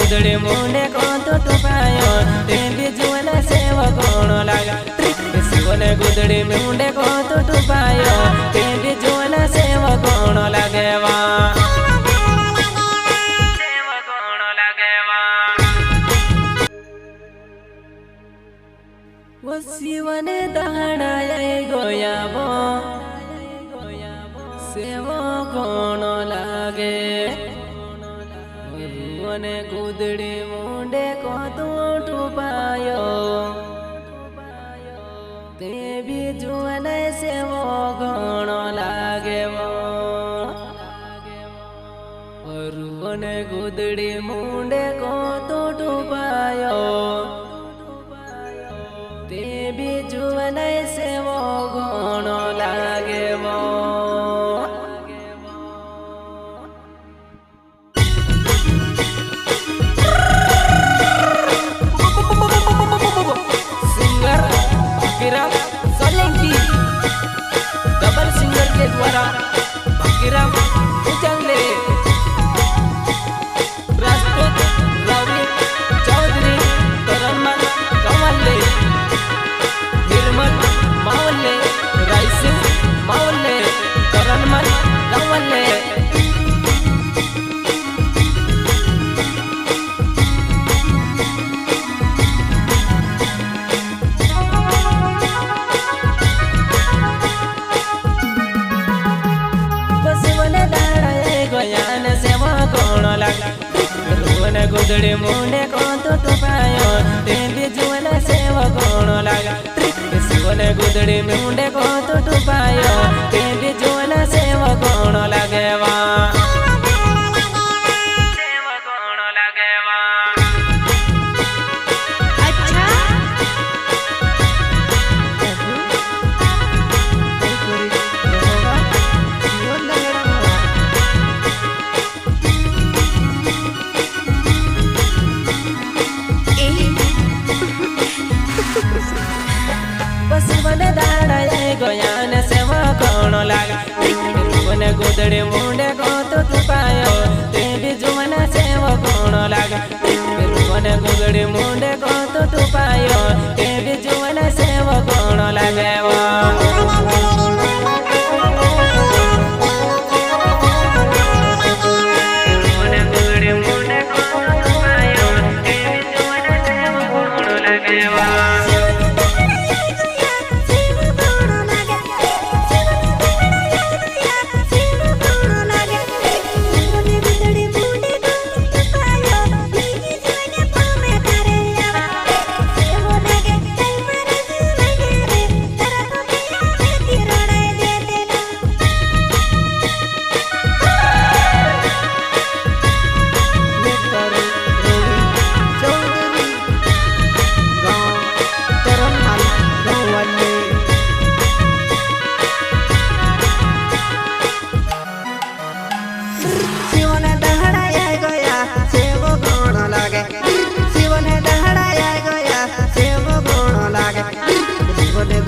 गुदड़ी मुंडे को तो टुपायो ते भी जुवन सेवा कोण लागा शिवने गुदड़ी मुंडे को तो टुपायो ते भी जुवन सेवा कोण लागेवा वो शिवने दहाड़ाए गोयाबो सेवा कोण लागे रुवने गुदड़ी मुंडे को तो टुपायो ते भी जुवन सेवा कोण लागे रुवने गुदड़ी मुंडे को तो टुपायो ते भी जुवन सेवा कोण लागे डबल सिंगर के द्वारा भकीराम उजंगले राजपूत रावली चौधरी तरनमल कंवल्ले हिरमल मावल्ले रायसिंह मावल्ले तरनमल कंवल्ले रुवने गुदड़ी मुंडे को तो टुपायो ते भी जुवन सेवा कोण लागा शिवने गुदड़ी मुंडे को तो टुपायो ते भी जुवन सेवा कोण लागेवा शिवने दाड़ाए गोयान सेवा कोण लागा रुवने गुदड़ी मुंडे को तो टुपायो ते भी जुवन सेवा कोण लागा रुवने गुदड़ी मुंडे को तो टुपायो ते भी जुवन सेवा कोण लागेवा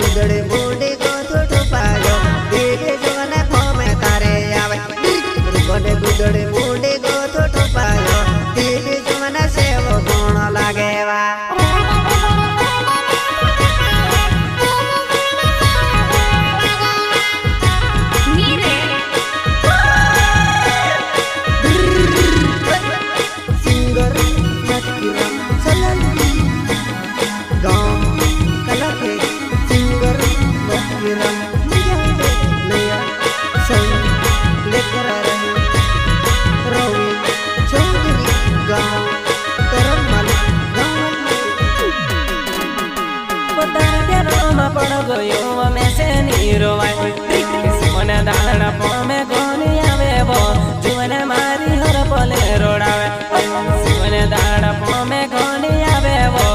गुदड़ी मुंडे को तो टुपायो ते भी जुवन फोमे तारे आवे गुदड़ी मुंडे को तो टुपायो ते भी जुवन सेवा कोण लागेवा सिंगर भकीराम सलंती गाँव कलाके सिंगर भकीराम नया संग लेकर आ रहे रवि चौधरी गाँव तरनमल गाँव पड़ गयो में से नीरो मन दाड़ा में गोनी आवे वो जुवन मारी हर पले रोड़ावे जुवन दाड़ा में गोनी आवे वो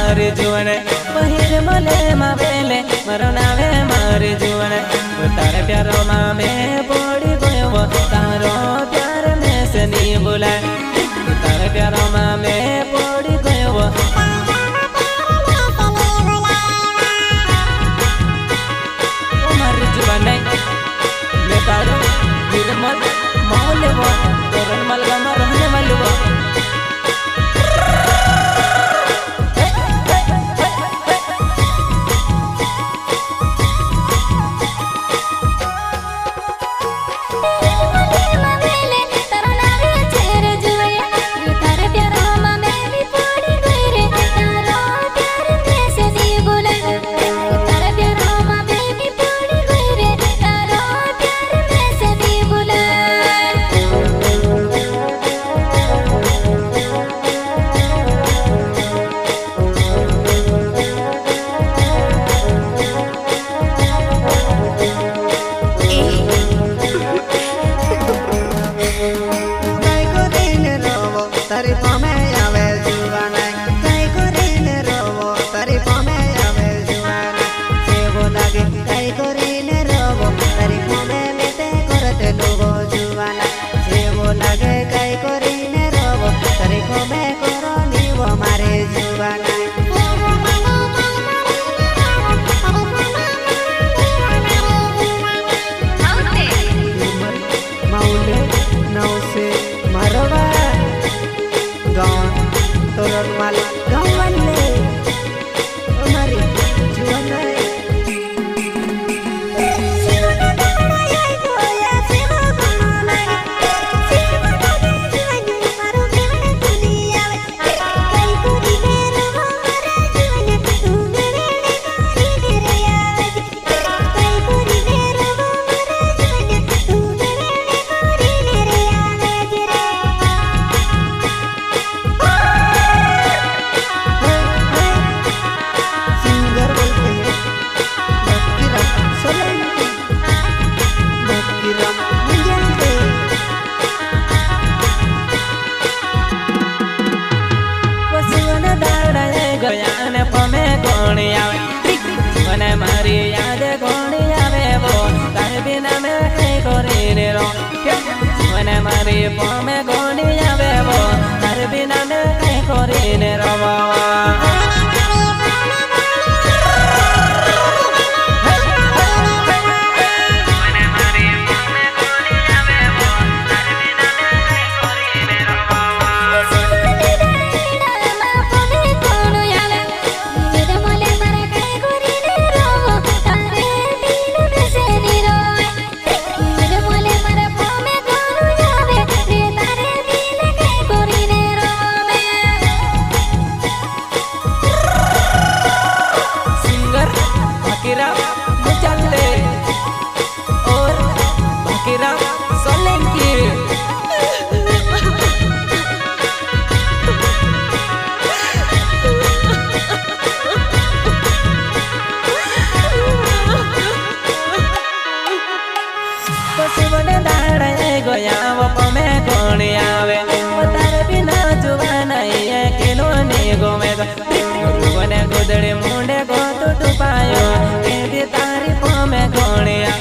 मारी जुवन पहिर मले मावेले मरो नावे मारी जुवन तारे प्यारो मामे पड़ी गयो तारो प्यार में से नहीं बुलाए तारे प्यारो मामे पड़ी गयो मारी जुवन मैं तारो निर्मल मौले वो तोरण मलगमा रहने वाले वो मारी याद कोणी आवे वो तारे बिना मैं कहीं कोरी ने रो मने मारी पोमे कोणी आवे वो तारे बिना मैं कहीं कोरी ने रो गुदड़े मुंडे को तो पायो के तारी पोमे कोणिया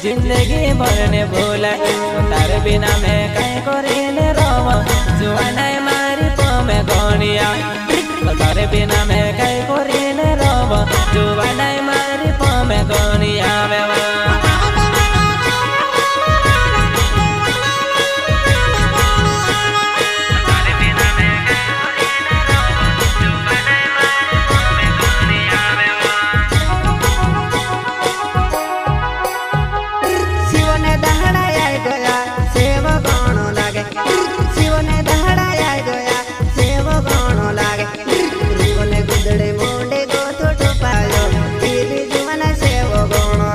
जिंदगी भरने भूला तार बिना मैं कहीं कोरीने रोवा जुआना मारी पोमे गोनिया तार बिना मैं कहीं कोरीने रोवा जुआना मारी पोमे गोनिया गुदड़े मुंडे को तो पायो जीवन से वो गोणो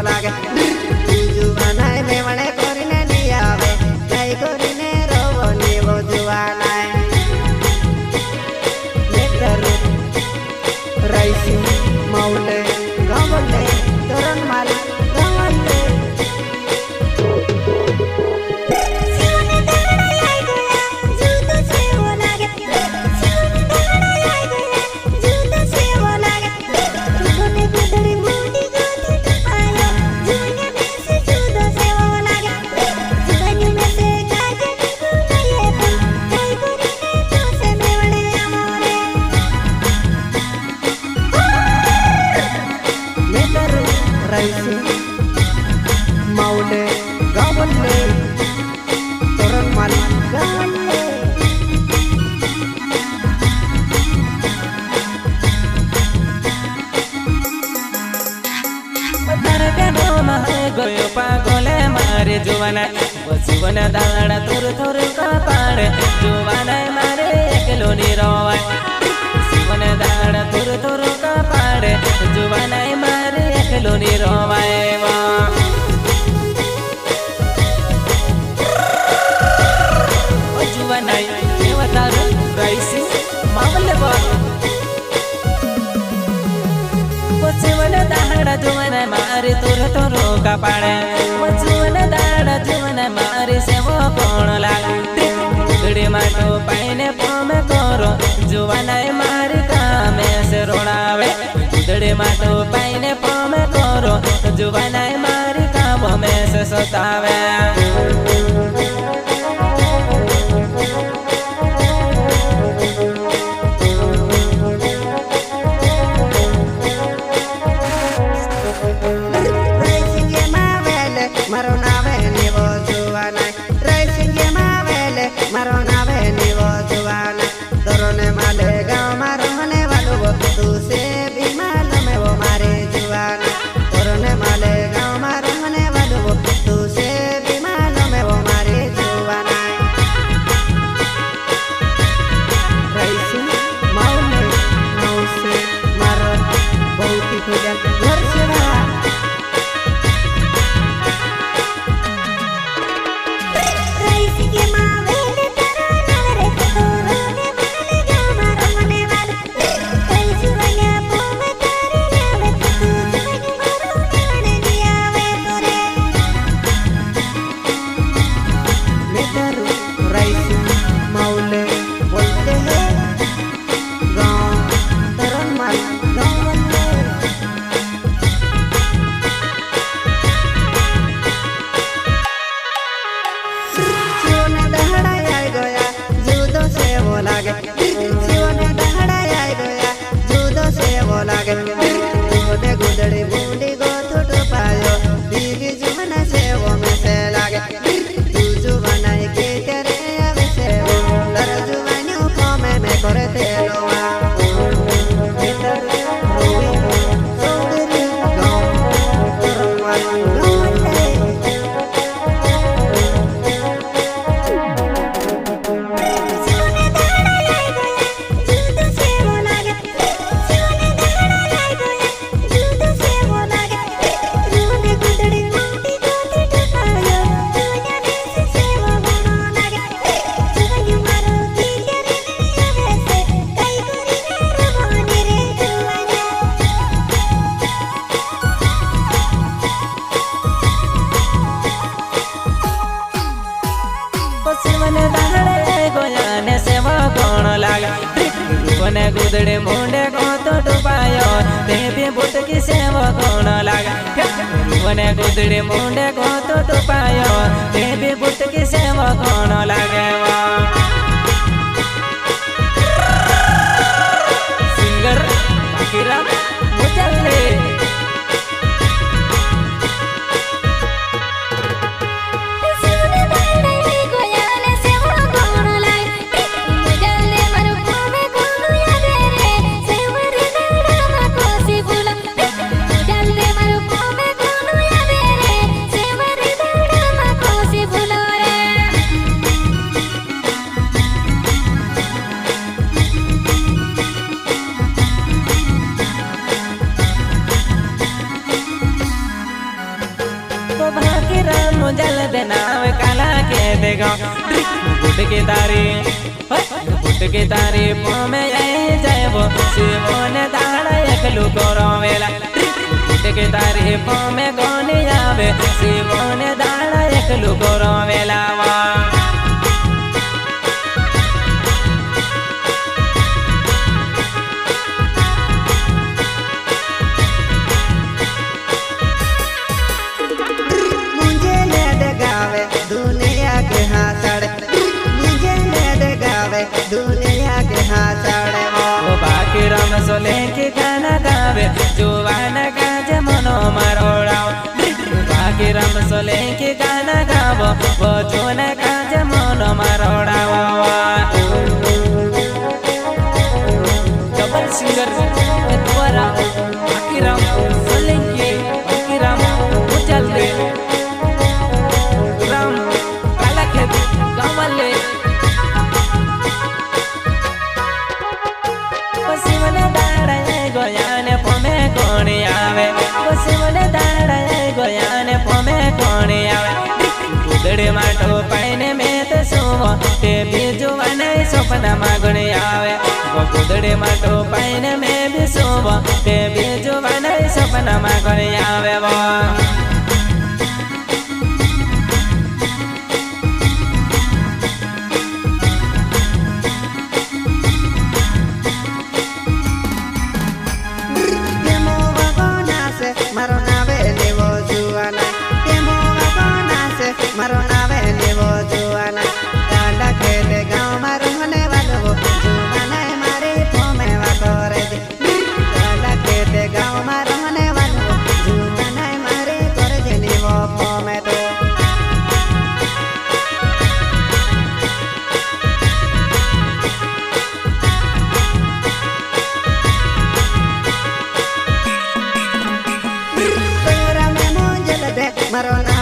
रायसी माऊले गावले तोरणमाल गावले गयो पागोले मारे जुवाना बसुवना दाड़ा थोर थोर कपाड़े जुवाना मारे एकलो निरोवाय बसुवना दाड़ा थोर थोर कपाड़े जुवाना मारे एकलो निरोवाय जुवाना देवतारू रायसी मावले बा बसुवना दाड़ा जुवाना मारे तोर तोर कपाड़े बसुवना दाड़ा जुवाना मारे से वो कौन लागे गुदड़ी माटो पाइने पोमे करो जुवाना मारे कामे से रोड़ावे गुदड़ी माटो पाइने पोमे करो जुवाना मारे कामों में से सतावे कोने गुदड़े मुंडे को तो डुबायो ते भी बुट की सेवा कौन लागा कोने गुदड़े मुंडे को तो डुबायो ते भी बुट की सेवा कौन लागे सिंगर बाकीरा मुचल्ले जल देनाव काला के देगा बुट के तारी पोमे जाए वो शिवोने दाड़ा एकलू करो वेला बुट के तारी पोमे गोने आवे शिवोने दाड़ा एकलू करो वेला दुनिया के हाथड़े वो बाकी रम सोले के गाना गावे जुवान गाजे मनो मरोड़ा સપનામાં ઘણી આવે ગોદડે માટો પાઈને મેં બેસું તે બીજું વાના સપનામાં ઘણી આવે મારો નાવે લેવો જુવાના તેમો વાગોના છે મારો નાવે લેવો જુવાના દાંડા ખેલે ગાँव મારો મને વાલો જુવાના મારે ફોમે વાતો રે દાંડા ખેલે ગાँव મારો મને વાલો જુવાના મારે કરે જે લેવો ફોમે તો મારો